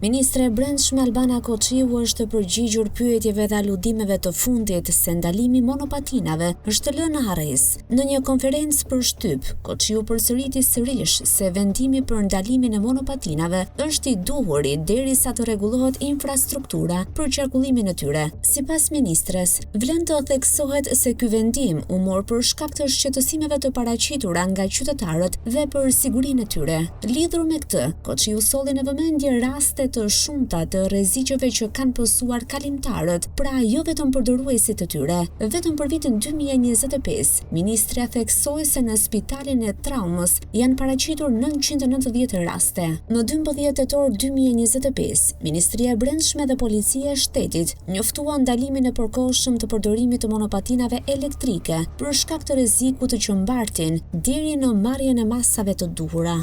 Ministre e Brendshme Albana Koçiu është përgjigjur pyetjeve dhe aludimeve të fundit se ndalimi monopatinave është lënë në harresë. Në një konferencë për shtyp, Koçiu përsëriti sërish se vendimi për ndalimin e monopatinave është i duhuri derisa të rregullohet infrastruktura për qarkullimin e tyre. Sipas ministres, vlen të theksohet se ky vendim u mor për shkak të shqetësimeve të paraqitura nga qytetarët dhe për sigurinë e tyre. Lidhur me këtë, Koçiu solli në vëmendje raste të shumta të rreziqeve që kanë pësuar kalimtarët, pra jo vetëm përdoruesit të tyre. Vetëm për vitin 2025, ministria theksoi se në spitalin e traumës janë paraqitur 990 raste. Në 12 tetor 2025, Ministria e Brendshme dhe Policia e Shtetit njoftuan ndalimin e përkohshëm të përdorimit të monopatinave elektrike për shkak të rrezikut që mbartin deri në marrjen e masave të duhura.